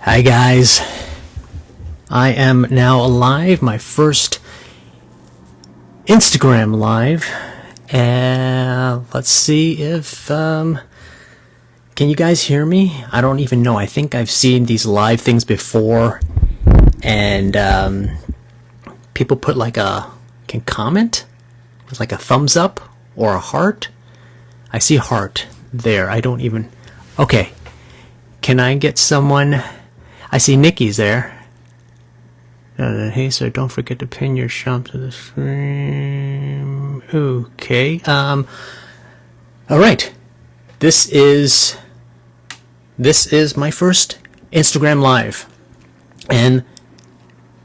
Hi guys, I am now live, my first Instagram live, and let's see if, can you guys hear me? I don't even know, I think I've seen these live things before, and people put can comment with like a thumbs up or a heart. I see heart there, I don't even, okay, can I get someone? I see Nikki's there. Hey, sir, don't forget to pin your shop to the stream. Okay. All right. This is my first Instagram live, and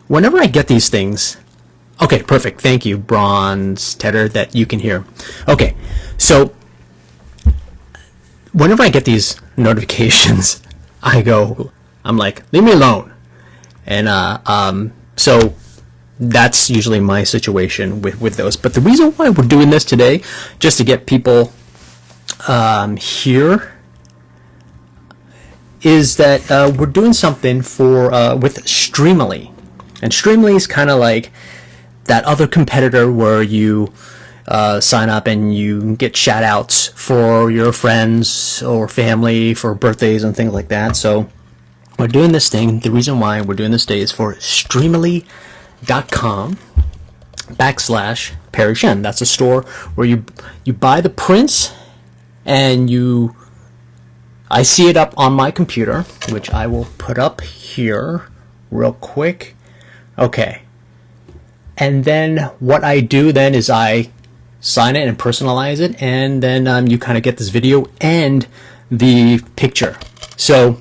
whenever I get these things, okay, perfect. Thank you, Bronze Tedder, that you can hear. Okay, so whenever I get these notifications, I'm like, leave me alone. And so that's usually my situation with those. But the reason why we're doing this today, just to get people here, is that we're doing something with Streamily. And Streamily is kind of like that other competitor where you sign up and you get shout outs for your friends or family for birthdays and things like that. So we're doing this thing. The reason why we're doing this day is for Streamily.com/Parry Shen. That's a store where you buy the prints, and I see it up on my computer, which I will put up here real quick. Okay. And then what I do then is I sign it and personalize it, and then you kind of get this video and the picture. So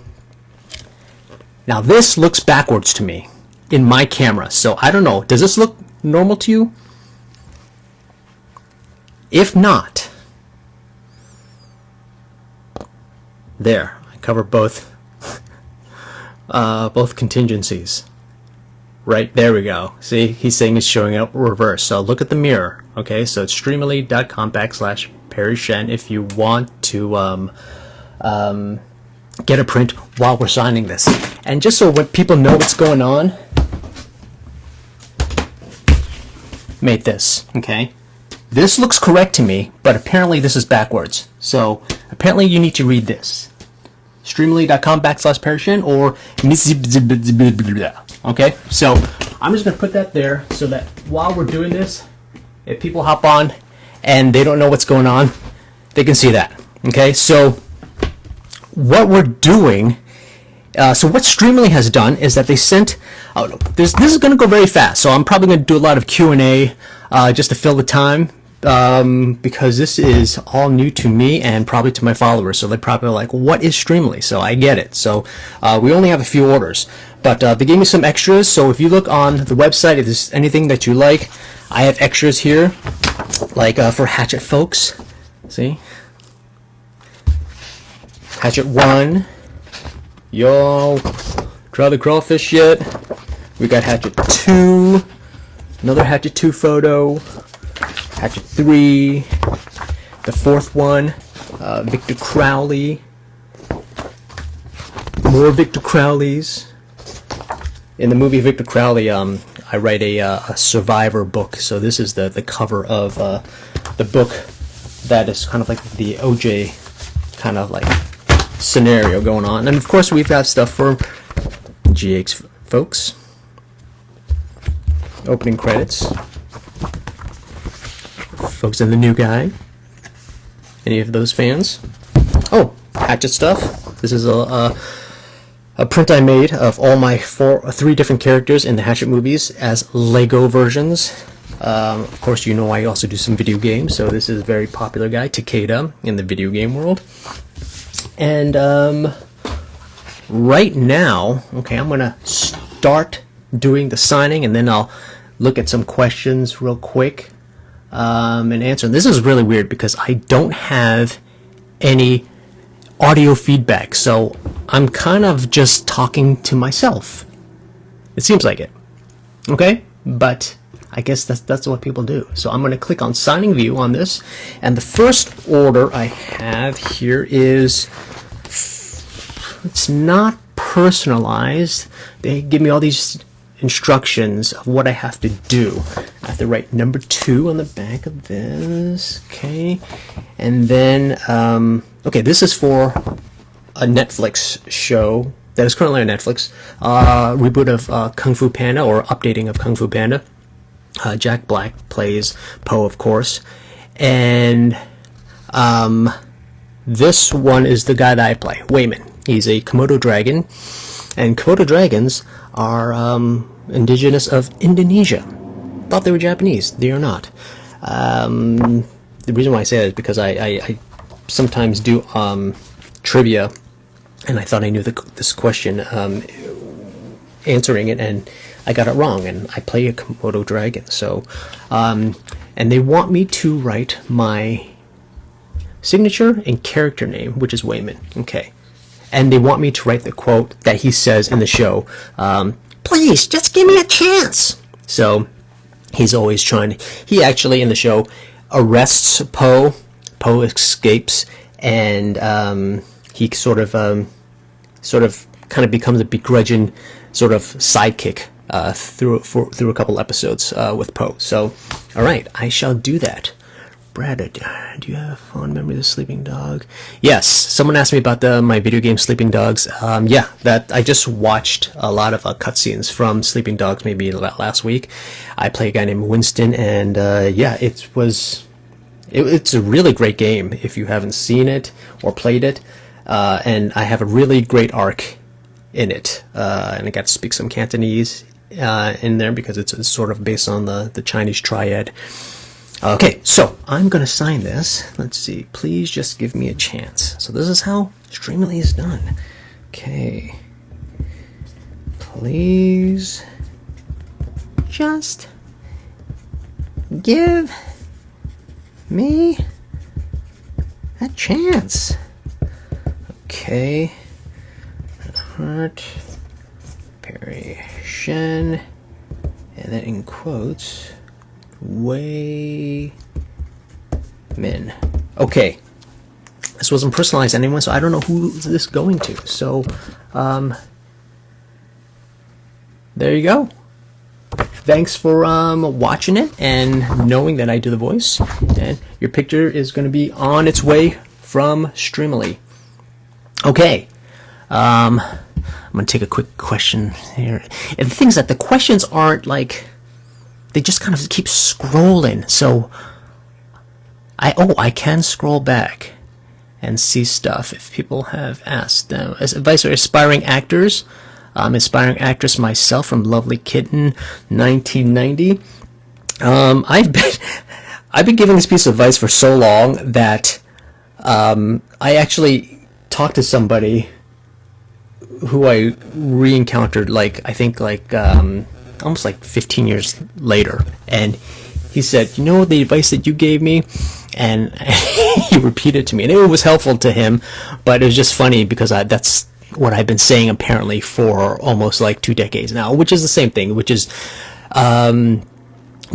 now this looks backwards to me in my camera, so I don't know. Does this look normal to you? If not, there, I cover both contingencies. Right, there we go. See, he's saying it's showing up reverse. So look at the mirror. Okay, so it's Streamily.com/Parry Shen if you want to get a print while we're signing this. And just so when people know what's going on, made this, okay? This looks correct to me, but apparently this is backwards. So apparently you need to read this. Streamily.com/Parry Shen or okay? So I'm just going to put that there so that while we're doing this, if people hop on and they don't know what's going on, they can see that, okay? So what we're doing, so what Streamily has done is that they sent, this is going to go very fast, so I'm probably going to do a lot of Q&A just to fill the time, because this is all new to me and probably to my followers, so they're probably like, what is Streamily? So I get it. So we only have a few orders, but they gave me some extras, so if you look on the website, if there's anything that you like, I have extras here, like for Hatchet folks, see? Hatchet 1, yo, try the crawfish yet? We got Hatchet 2, another Hatchet 2 photo, Hatchet 3, the fourth one, Victor Crowley, more Victor Crowleys. In the movie Victor Crowley, I write a survivor book, so this is the cover of the book that is kind of like the OJ kind of like scenario going on. And of course we've got stuff for GX folks. Opening credits. Folks in the new guy. Any of those fans? Oh, Hatchet stuff. This is a print I made of all my three different characters in the Hatchet movies as Lego versions. Of course, you know I also do some video games, so this is a very popular guy, Takeda, in the video game world. And right now, okay, I'm going to start doing the signing, and then I'll look at some questions real quick and answer. And this is really weird because I don't have any audio feedback, so I'm kind of just talking to myself. It seems like it. Okay? But I guess that's what people do. So I'm going to click on signing view on this, and the first order I have here is, it's not personalized. They give me all these instructions of what I have to do. I have to write number 2 on the back of this. Okay. And then, okay, this is for a Netflix show that is currently on Netflix. Reboot of Kung Fu Panda, or updating of Kung Fu Panda. Jack Black plays Po, of course. And this one is the guy that I play, Wayman. He's a Komodo dragon. And Komodo dragons are indigenous of Indonesia. Thought they were Japanese. They are not. The reason why I say that is because I sometimes do trivia, and I thought I knew this question, answering it, and I got it wrong, and I play a Komodo dragon. So, and they want me to write my signature and character name, which is Wayman. Okay. And they want me to write the quote that he says in the show, please, just give me a chance. So he's always trying. He actually, in the show, arrests Po. Po escapes, and he sort of kind of becomes a begrudging sort of sidekick through a couple episodes with Po. So, all right, I shall do that. Brad, do you have a fond memory of the Sleeping Dog? Yes, someone asked me about my video game Sleeping Dogs. Yeah, that I just watched a lot of cutscenes from Sleeping Dogs maybe last week. I play a guy named Winston, and yeah, it's a really great game if you haven't seen it or played it. And I have a really great arc in it, and I got to speak some Cantonese in there because it's sort of based on the Chinese triad. Okay, so I'm going to sign this. Let's see. Please just give me a chance. So this is how Streamily is done. Okay. Please just give me a chance. Okay. Heart, Parry, Shen, and then in quotes, Wayman. Okay. This wasn't personalized to anyone, so I don't know who this is going to. So, there you go. Thanks for watching it and knowing that I do the voice. And your picture is going to be on its way from Streamily. Okay. I'm going to take a quick question here. And the thing is that the questions aren't like... They just kind of keep scrolling. So, I can scroll back and see stuff if people have asked. As advice for aspiring actors, aspiring actress myself from Lovely Kitten, 1990. I've been giving this piece of advice for so long that I actually talked to somebody who I re-encountered, I think almost 15 years later, and he said, you know the advice that you gave me? And he repeated it to me, and it was helpful to him, but it was just funny because that's what I've been saying apparently for almost 2 decades now, which is the same thing, which is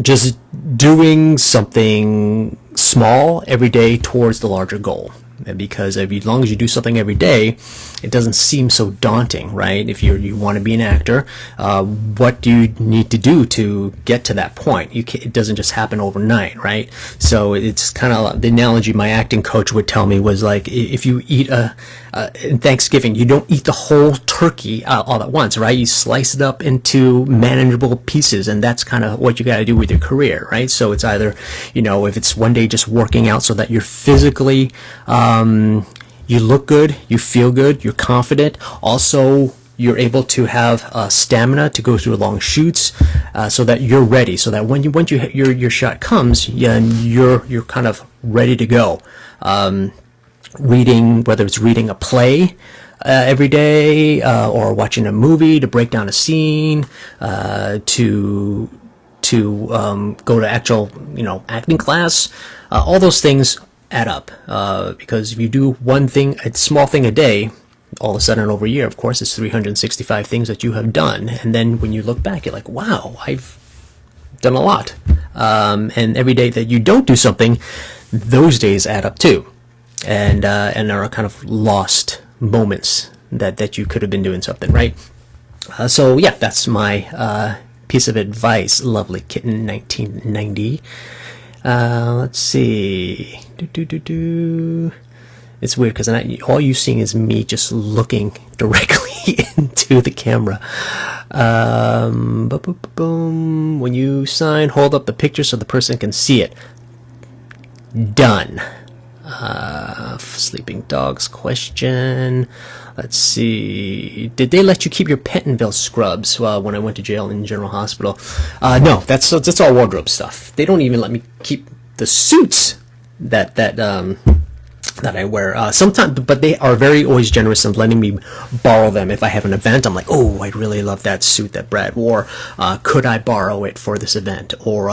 just doing something small every day towards the larger goal. Because as long as you do something every day, it doesn't seem so daunting, right? If you want to be an actor, what do you need to do to get to that point? It doesn't just happen overnight, right? So it's kind of the analogy my acting coach would tell me was if you eat in Thanksgiving, you don't eat the whole turkey all at once, right? You slice it up into manageable pieces, and that's kind of what you got to do with your career, right? So it's either, if it's one day just working out so that you're physically, you look good, you feel good, you're confident. Also, you're able to have stamina to go through long shoots, so that you're ready. So that once your shot comes, you're kind of ready to go. Reading, whether it's reading a play every day, or watching a movie to break down a scene, to go to actual acting class, all those things add up, because if you do one thing, a small thing a day, all of a sudden over a year, of course, it's 365 things that you have done, and then when you look back, you're like, wow, I've done a lot. And every day that you don't do something, those days add up too, and are kind of lost moments that you could have been doing something right. So yeah, that's my piece of advice. Lovely Kitten 1990. Let's see. It's weird because all you seeing is me just looking directly into the camera. Boom. When you sign, hold up the picture so the person can see it. Done. Sleeping dogs question. Let's see. Did they let you keep your Pentonville scrubs when I went to jail in General Hospital? No, that's all wardrobe stuff. They don't even let me keep the suits that I wear. Sometimes, but they are very always generous in letting me borrow them. If I have an event, I'm like, oh, I really love that suit that Brad wore. Could I borrow it for this event, or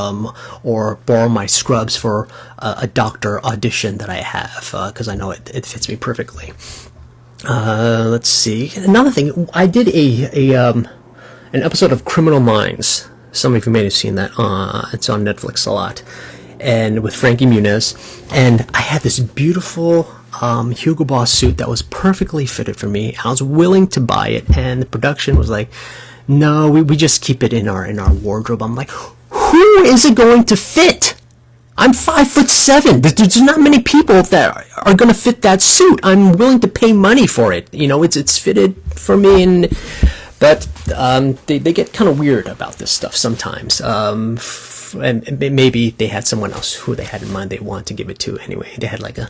borrow my scrubs for a doctor audition that I have, because I know it fits me perfectly. Let's see. Another thing, I did an episode of Criminal Minds. Some of you may have seen that. It's on Netflix a lot. And with Frankie Muniz, and I had this beautiful Hugo Boss suit that was perfectly fitted for me. I was willing to buy it, and the production was like, "No, we just keep it in our wardrobe." I'm like, "Who is it going to fit? I'm 5'7". There's not many people that are going to fit that suit. I'm willing to pay money for it. It's fitted for me, but they get kind of weird about this stuff sometimes. And maybe they had someone else who they had in mind they want to give it to anyway. They had like a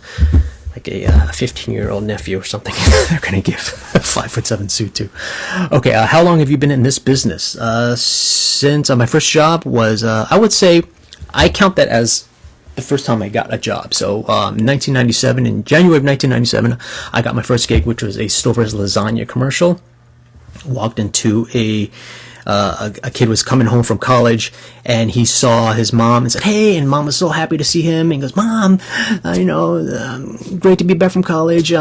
15-year-old nephew or something they're gonna give a 5'7" suit to. Okay, how long have you been in this business? Since my first job was, I would say, I count that as the first time I got a job. So 1997, in January of 1997, I got my first gig, which was a Stover's lasagna commercial. Walked into a kid was coming home from college, and he saw his mom and said, "Hey," and mom was so happy to see him, and he goes, "Mom, great to be back from college.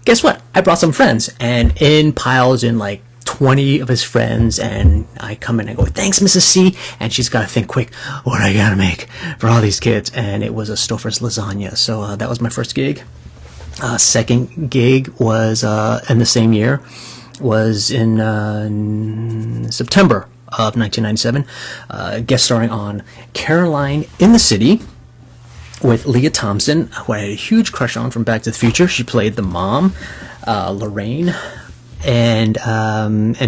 Guess what? I brought some friends." And in piles in like 20 of his friends, and I come in and go, "Thanks, Mrs. C," and she's got to think quick, what do I gotta make for all these kids? And it was a Stouffer's lasagna. So that was my first gig. Second gig was in the same year, was in September of 1997, guest starring on Caroline in the City with Leah Thompson, who I had a huge crush on from Back to the Future. She played the mom, Lorraine, and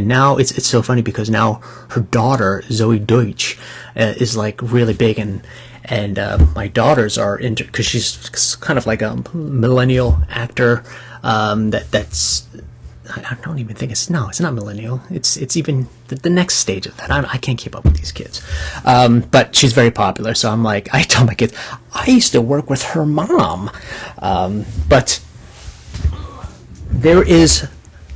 now it's so funny because now her daughter Zoe Deutsch is like really big, and my daughters are into, because she's kind of like a millennial actor that's. I don't even think it's not millennial. It's even the next stage of that. I can't keep up with these kids. But she's very popular. So I'm like, I tell my kids, I used to work with her mom. But there is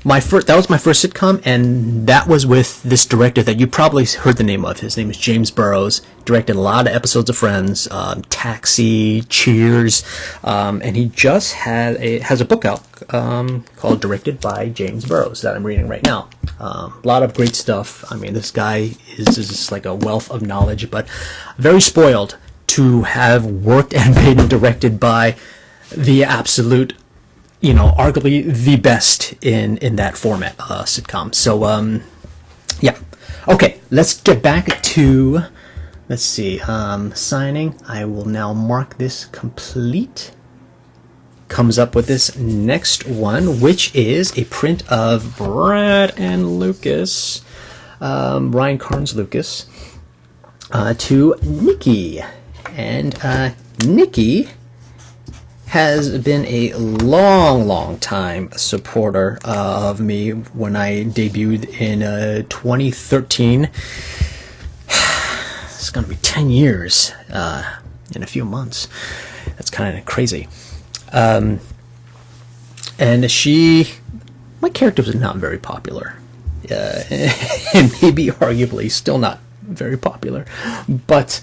that was my first sitcom, and that was with this director that you probably heard the name of. His name is James Burrows. Directed a lot of episodes of Friends, Taxi, Cheers, and he just has a book out called Directed by James Burrows that I'm reading right now. A lot of great stuff. I mean, this guy is just like a wealth of knowledge, but very spoiled to have worked and been directed by the absolute, arguably the best in that format, sitcom. So, yeah. Okay, let's get back to, let's see, signing. I will now mark this complete. Comes up with this next one, which is a print of Brad and Lucas, Ryan Carnes Lucas, to Nikki. And Nikki has been a long time supporter of me when I debuted in 2013. It's going to be 10 years in a few months. That's kind of crazy. And my character was not very popular. And maybe arguably still not very popular. But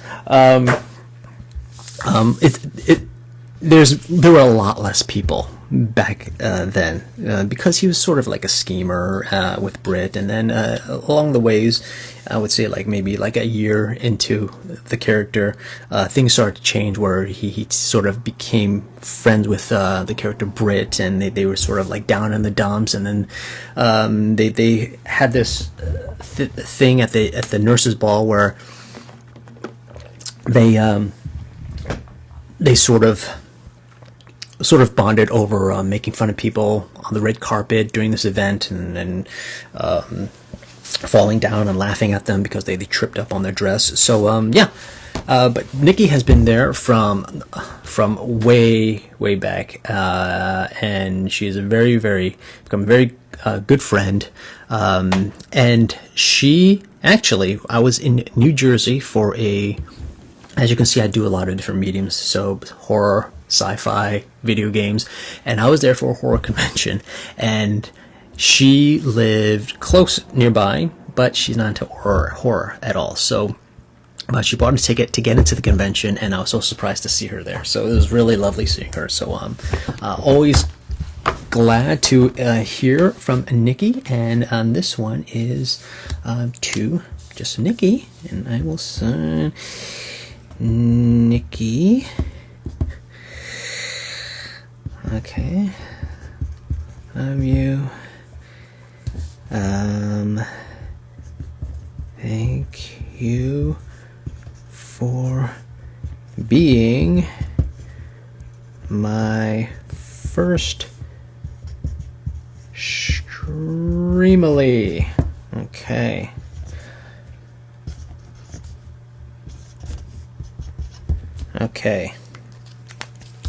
there were a lot less people back then, because he was sort of like a schemer with Brit, and then along the ways, I would say like maybe like a year into the character, things started to change where he sort of became friends with the character Brit, and they were sort of like down in the dumps, and then they had this thing at the nurses' ball where they sort of bonded over making fun of people on the red carpet during this event, and falling down and laughing at them because they tripped up on their dress. So yeah, but Nikki has been there from way back, and she's become a very good friend. And she actually, I was in New Jersey for as you can see, I do a lot of different mediums, so horror, sci-fi, video games, and I was there for a horror convention, and she lived close nearby, but she's not into horror at all. So but she bought a ticket to get into the convention, and I was so surprised to see her there. So it was really lovely seeing her. So always glad to hear from Nikki, and this one is to just Nikki, and I will sign Nikki. Okay. Love you. Thank you for being my first Streamily. Okay. Okay.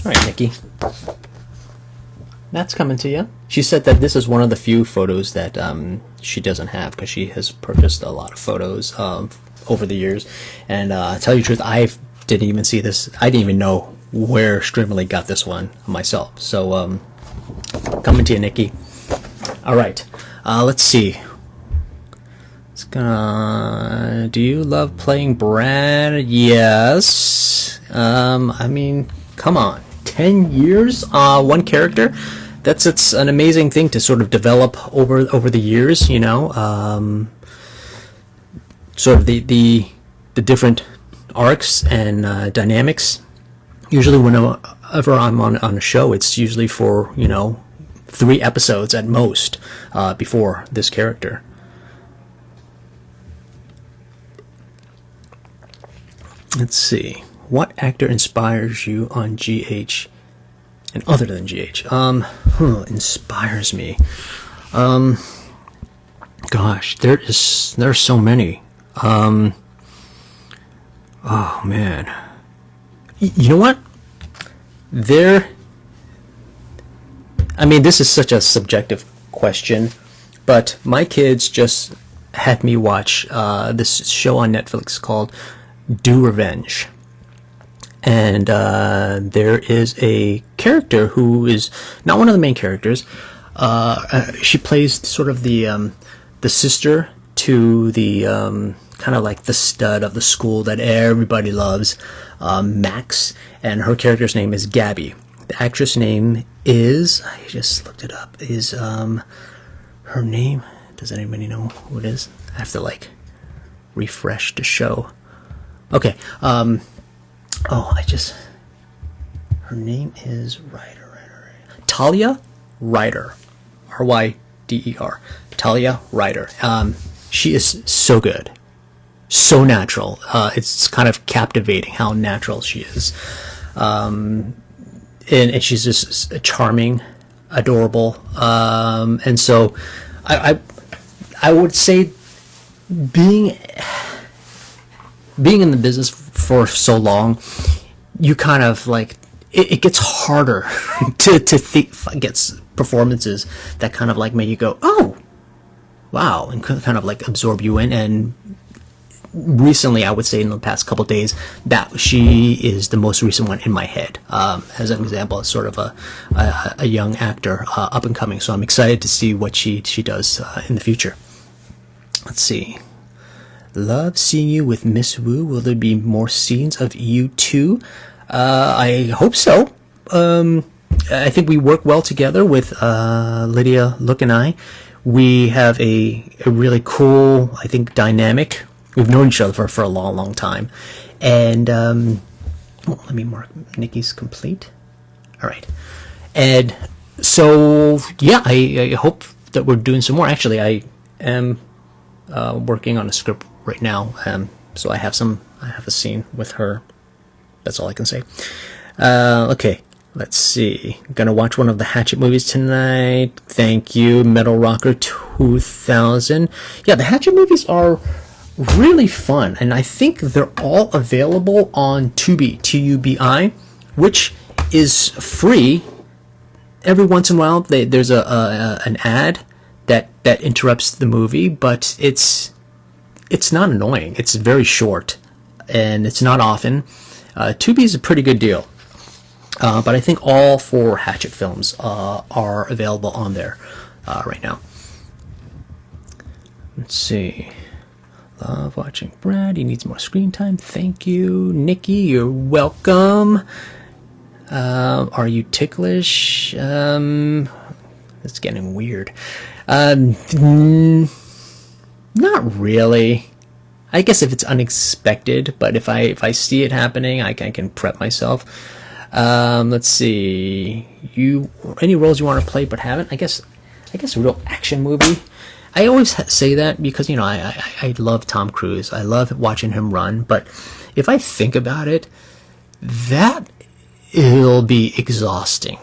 All right, Nikki. That's coming to you. She said that this is one of the few photos that she doesn't have, because she has purchased a lot of photos over the years. And to tell you the truth, I didn't even see this. I didn't even know where Streamily got this one myself. So coming to you, Nikki. All right. Let's see. It's gonna. Do you love playing Brad? Yes. I mean, come on. 10 years, one character. It's an amazing thing to sort of develop over the years, you know. Sort of the different arcs and dynamics. Usually whenever I'm on a show, it's usually for, you know, 3 episodes at most before this character. Let's see. What actor inspires you on GH and other than GH? Inspires me. Gosh, there's so many. Oh man. You know what? I mean, this is such a subjective question, but my kids just had me watch this show on Netflix called Do Revenge. And there is a character who is not one of the main characters. She plays sort of the sister to the kind of like the stud of the school that everybody loves, Max, and her character's name is Gabby. The actress name is, I just looked it up, is her name, does anybody know who it is? I have to like refresh the show. Okay, her name is Talia Ryder, Ryder, Talia Ryder. She is so good, so natural. It's kind of captivating how natural she is, and she's just charming, adorable, and so I would say being in the business for so long, you kind of like it gets harder to get performances that kind of like make you go, oh wow, and kind of like absorb you in. And recently, I would say in the past couple days, that she is the most recent one in my head, as an example, as sort of a young actor, up and coming. So I'm excited to see what she does in the future. Let's see. Love seeing you with Miss Wu. Will there be more scenes of you two? I hope so. I think we work well together with Lydia Look and I. We have a really cool, I think, dynamic. We've known each other for a long, long time. And let me mark Nikki's complete. All right. And so, yeah, I hope that we're doing some more. Actually, I am working on a script right now. So I have a scene with her. That's all I can say. Okay. Let's see. I'm gonna watch one of the Hatchet movies tonight. Thank you, Metal Rocker 2000. Yeah, the Hatchet movies are really fun, and I think they're all available on Tubi, Tubi, which is free. Every once in a while, there's an ad that interrupts the movie, but it's not annoying. It's very short, and it's not often. Tubi is a pretty good deal. But I think all 4 Hatchet films are available on there right now. Let's see. Love watching Brad. He needs more screen time. Thank you. Nikki, you're welcome. Are you ticklish? It's getting weird. Not really. I guess if it's unexpected, but if I see it happening, I can prep myself. Let's see. Any roles you want to play but haven't? I guess a real action movie. I always say that because I love Tom Cruise. I love watching him run. But if I think about it, it'll be exhausting,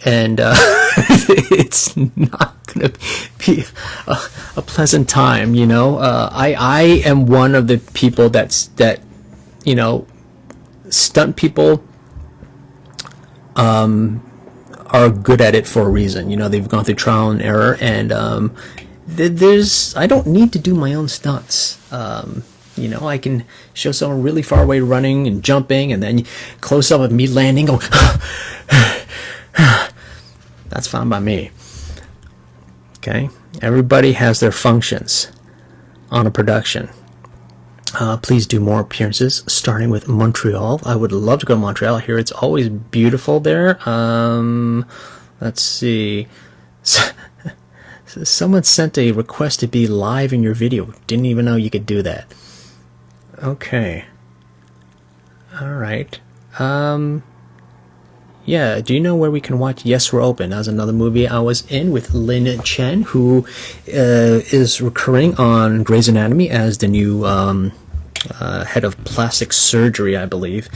and it's not gonna be a pleasant time. I am one of the people that stunt people are good at it for a reason. They've gone through trial and error, and I don't need to do my own stunts. I can show someone really far away running and jumping, and then close up of me landing, going, that's fine by me. Okay, everybody has their functions on a production. Please do more appearances, starting with Montreal. I would love to go to Montreal. I hear it's always beautiful there. Let's see. Someone sent a request to be live in your video. Didn't even know you could do that. Okay. All right. Yeah, do you know where we can watch Yes, We're Open? That was another movie I was in with Lin Chen, who is recurring on Grey's Anatomy as the new head of plastic surgery, I believe.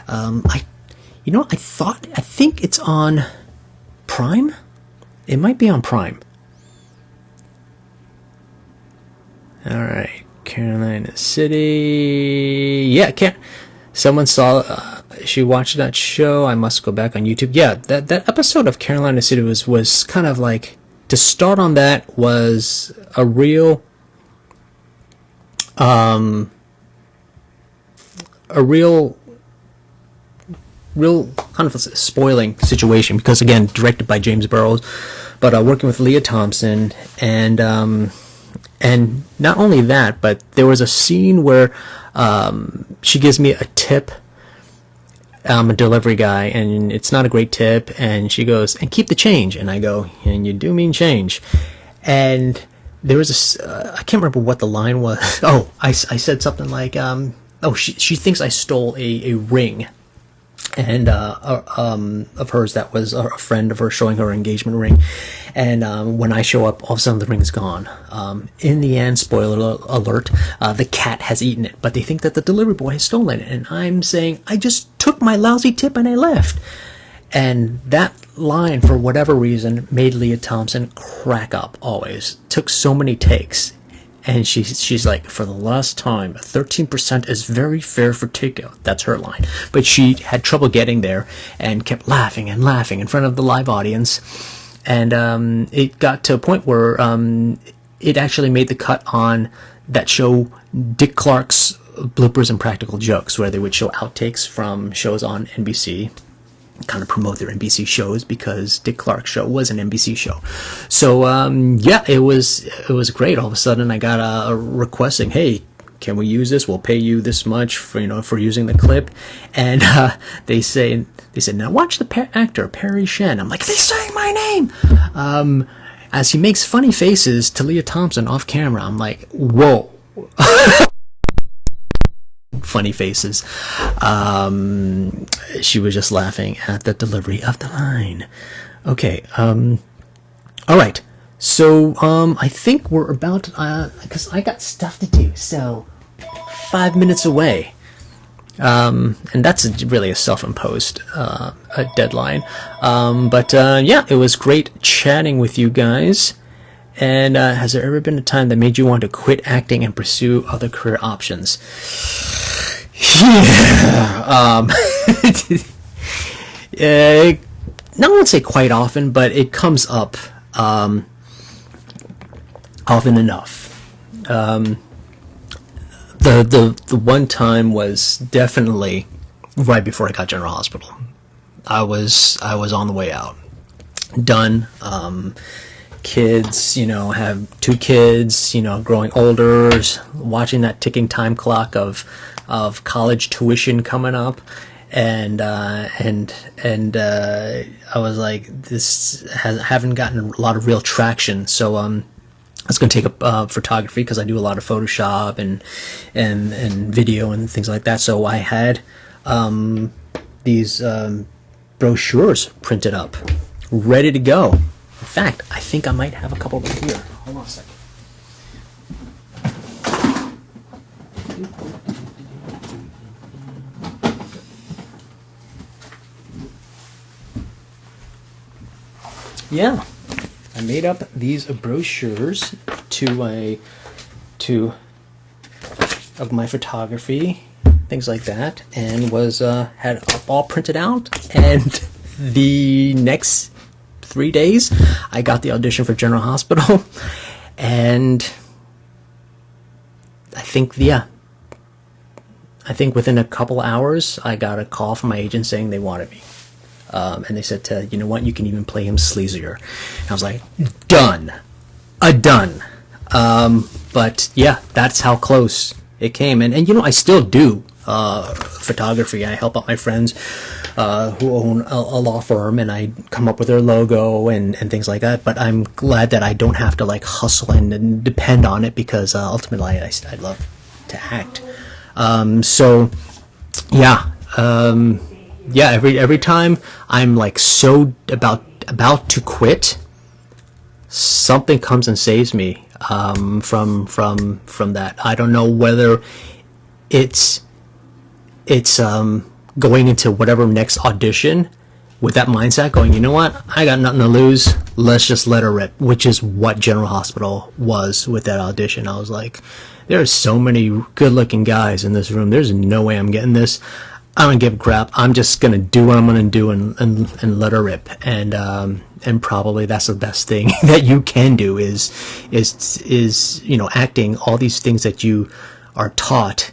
I think it's on Prime? It might be on Prime. Alright, Carolina City. Yeah, someone saw, she watched that show. I must go back on YouTube. Yeah, that episode of Carolina City was kind of like, to start on that was a real kind of a spoiling situation, because again, directed by James Burrows, but working with Leah Thompson, and not only that, but there was a scene where she gives me a tip. I'm a delivery guy, and it's not a great tip, and she goes, and keep the change, and I go, and you do mean change. And there was I can't remember what the line was. Oh, I said something like, she thinks I stole a ring, and of hers that was a friend of hers showing her engagement ring, and when I show up, all of a sudden the ring's gone. In the end, spoiler alert, the cat has eaten it, but they think that the delivery boy has stolen it, and I'm saying, I just took my lousy tip and I left. And that line, for whatever reason, made Leah Thompson crack up always. Took so many takes. And she's like, for the last time, 13% is very fair for takeout. That's her line. But she had trouble getting there and kept laughing and laughing in front of the live audience. And it got to a point where it actually made the cut on that show, Dick Clark's Bloopers and Practical Jokes, where they would show outtakes from shows on NBC, kind of promote their NBC shows, because Dick Clark's show was an NBC show. So yeah, it was great. All of a sudden I got a request saying, hey, can we use this? We'll pay you this much for for using the clip. And they said, now watch the actor Parry Shen. I'm like, they're saying my name. As he makes funny faces to Leah Thompson off camera, I'm like, whoa. Funny faces. She was just laughing at the delivery of the line. Okay. All right. So I think we're about because I got stuff to do. So 5 minutes away. And that's really a self-imposed deadline. But yeah, it was great chatting with you guys. And has there ever been a time that made you want to quit acting and pursue other career options? Yeah. I won't say quite often, but it comes up often enough. The one time was definitely right before I got General Hospital. I was on the way out. Done. Kids, have 2 kids, growing older, watching that ticking time clock of college tuition coming up, and I was like, haven't gotten a lot of real traction, so I was going to take up photography because I do a lot of Photoshop and video and things like that. So I had these brochures printed up, ready to go. In fact, I think I might have a couple right here. Hold on a second. Yeah, I made up these brochures of my photography, things like that, and was had all printed out. And the next 3 days, I got the audition for General Hospital, and I think within a couple hours, I got a call from my agent saying they wanted me. And they said, you know what, you can even play him sleazier. And I was like, done. Done. But yeah, that's how close it came. And I still do photography. I help out my friends who own a law firm, and I come up with their logo and things like that. But I'm glad that I don't have to hustle and depend on it, because ultimately I love to act. So yeah. Yeah, every time I'm so about to quit, something comes and saves me from that. I don't know whether it's going into whatever next audition with that mindset, going, you know what, I got nothing to lose, let's just let her rip, which is what General Hospital was with that audition. I was like, there are so many good-looking guys in this room, there's no way I'm getting this. I don't give a crap. I'm just gonna do what I'm gonna do and let her rip. And probably that's the best thing that you can do is acting. All these things that you are taught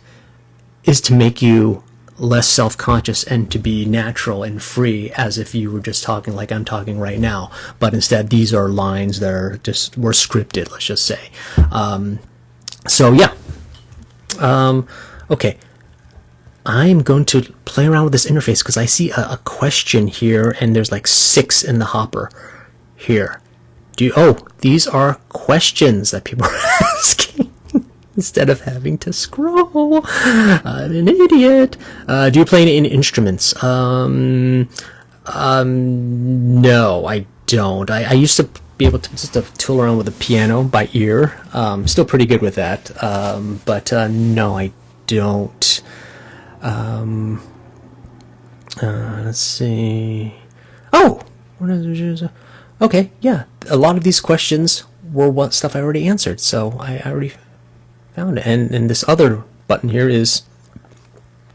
is to make you less self-conscious and to be natural and free, as if you were just talking like I'm talking right now. But instead, these are lines that were scripted. Let's just say. So yeah. Okay. I'm going to play around with this interface because I see a question here, and there's 6 in the hopper here. These are questions that people are asking instead of having to scroll. I'm an idiot. Do you play any instruments? No, I don't. I used to be able to just tool around with a piano by ear. Still pretty good with that. But no, I don't. Let's see. Okay, yeah. A lot of these questions were stuff I already answered, so I already found it. And this other button here is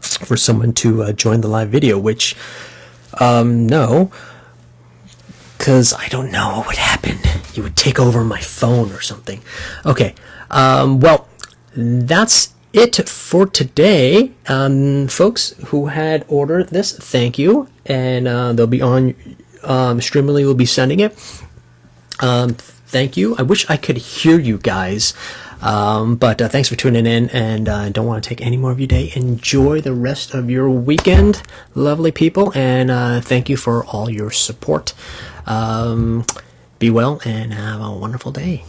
for someone to join the live video, which, no, because I don't know what would happen. You would take over my phone or something. Okay, well, that's it for today. Folks who had ordered this, thank you, and they'll be on Streamily will be sending it. Thank you. I wish I could hear you guys. But thanks for tuning in, and I don't want to take any more of your day. Enjoy the rest of your weekend, lovely people, and thank you for all your support. Be well and have a wonderful day.